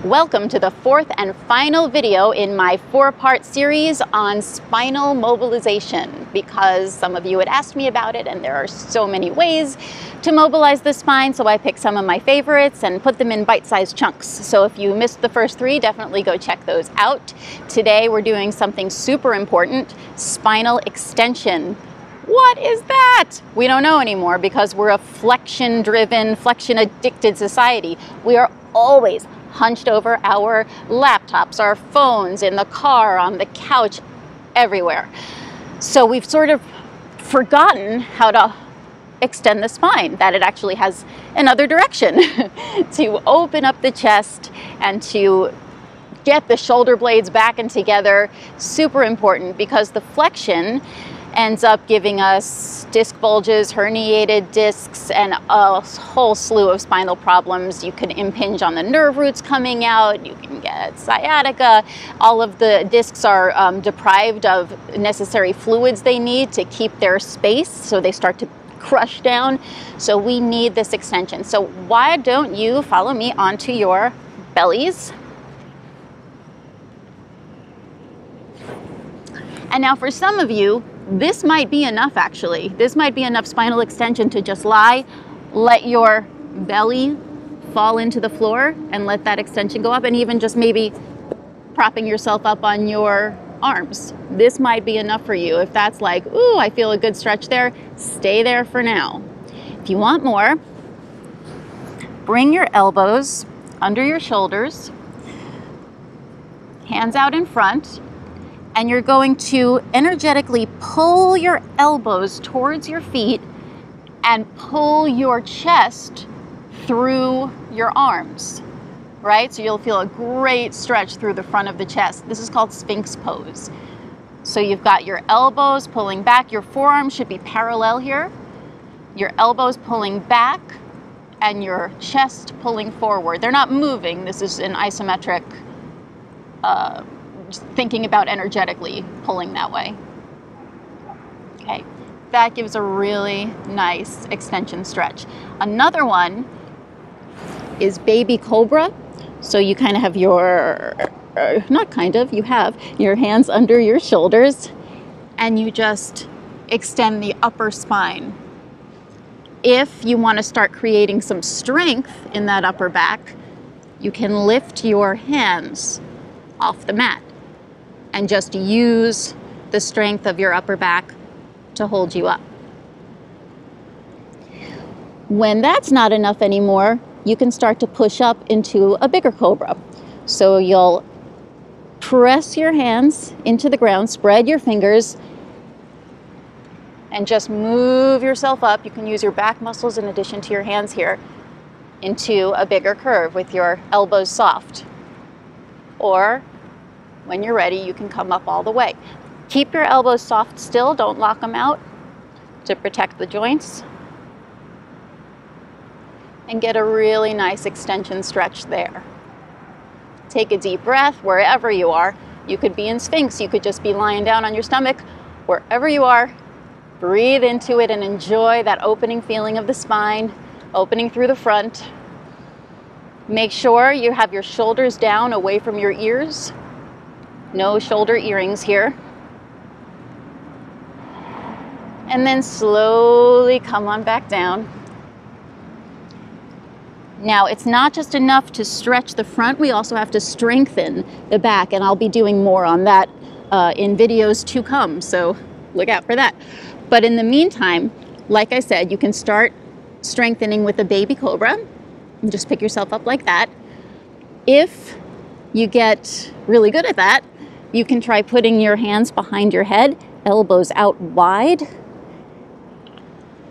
Welcome to the fourth and final video in my four-part series on spinal mobilization, because some of you had asked me about it and there are so many ways to mobilize the spine, so I picked some of my favorites and put them in bite-sized chunks. So if you missed the first three, definitely go check those out. Today we're doing something super important, spinal extension. What is that? We don't know anymore because we're a flexion-driven, flexion-addicted society. We are always hunched over our laptops, our phones, in the car, on the couch, everywhere. So we've sort of forgotten how to extend the spine, that it actually has another direction to open up the chest and to get the shoulder blades back and together. Super important, because the flexion ends up giving us disc bulges, herniated discs, and a whole slew of spinal problems. You can impinge on the nerve roots coming out, you can get sciatica. All of the discs are deprived of necessary fluids they need to keep their space, so they start to crush down. So we need this extension. So why don't you follow me onto your bellies? And now for some of you, this might be enough actually. This might be enough spinal extension to just lie, let your belly fall into the floor and let that extension go up, and even just maybe propping yourself up on your arms. This might be enough for you. If that's like, ooh, I feel a good stretch there, stay there for now. If you want more, bring your elbows under your shoulders, hands out in front, and you're going to energetically pull your elbows towards your feet and pull your chest through your arms, right? So you'll feel a great stretch through the front of the chest. This is called Sphinx pose. So you've got your elbows pulling back, your forearms should be parallel here, your elbows pulling back, and your chest pulling forward. They're not moving, this is an isometric just thinking about energetically pulling that way. Okay, that gives a really nice extension stretch. Another one is baby cobra. So you kind of have your, you have your hands under your shoulders and you just extend the upper spine. If you want to start creating some strength in that upper back, you can lift your hands off the mat and just use the strength of your upper back to hold you up. When that's not enough anymore, you can start to push up into a bigger cobra. So you'll press your hands into the ground, spread your fingers, and just move yourself up. You can use your back muscles in addition to your hands here into a bigger curve with your elbows soft. Or when you're ready, you can come up all the way. Keep your elbows soft still, don't lock them out to protect the joints. And get a really nice extension stretch there. Take a deep breath wherever you are. You could be in Sphinx, you could just be lying down on your stomach. Wherever you are, breathe into it and enjoy that opening feeling of the spine, opening through the front. Make sure you have your shoulders down away from your ears. No shoulder earrings here. And then slowly come on back down. Now, it's not just enough to stretch the front, we also have to strengthen the back, and I'll be doing more on that in videos to come, so look out for that. But in the meantime, like I said, you can start strengthening with a baby cobra, and just pick yourself up like that. If you get really good at that, you can try putting your hands behind your head, elbows out wide,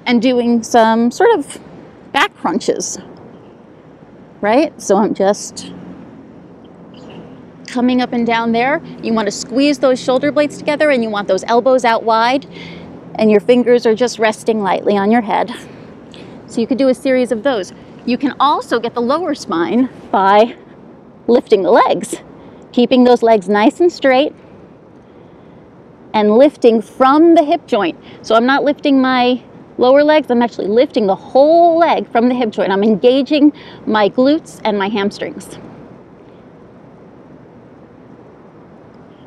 and doing some sort of back crunches, right? So I'm just coming up and down there. You want to squeeze those shoulder blades together and you want those elbows out wide, and your fingers are just resting lightly on your head. So you could do a series of those. You can also get the lower spine by lifting the legs. Keeping those legs nice and straight and lifting from the hip joint. So I'm not lifting my lower legs, I'm actually lifting the whole leg from the hip joint. I'm engaging my glutes and my hamstrings.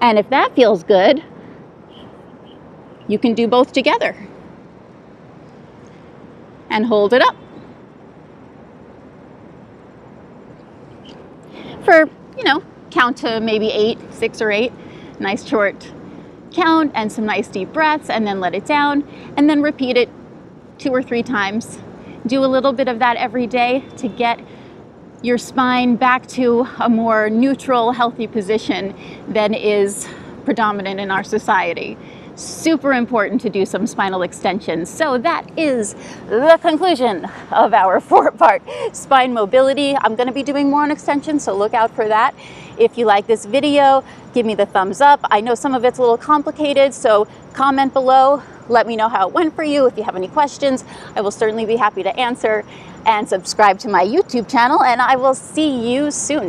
And if that feels good, you can do both together. And hold it up for, count to maybe 8, 6 or 8. Nice short count and some nice deep breaths, and then let it down, and then repeat it 2 or 3 times. Do a little bit of that every day to get your spine back to a more neutral, healthy position than is predominant in our society. Super important to do some spinal extensions. So that is the conclusion of our 4-part spine mobility. I'm going to be doing more on extensions, so look out for that. If you like this video, give me the thumbs up. I know some of it's a little complicated, so comment below. Let me know how it went for you. If you have any questions, I will certainly be happy to answer. And subscribe to my YouTube channel, and I will see you soon.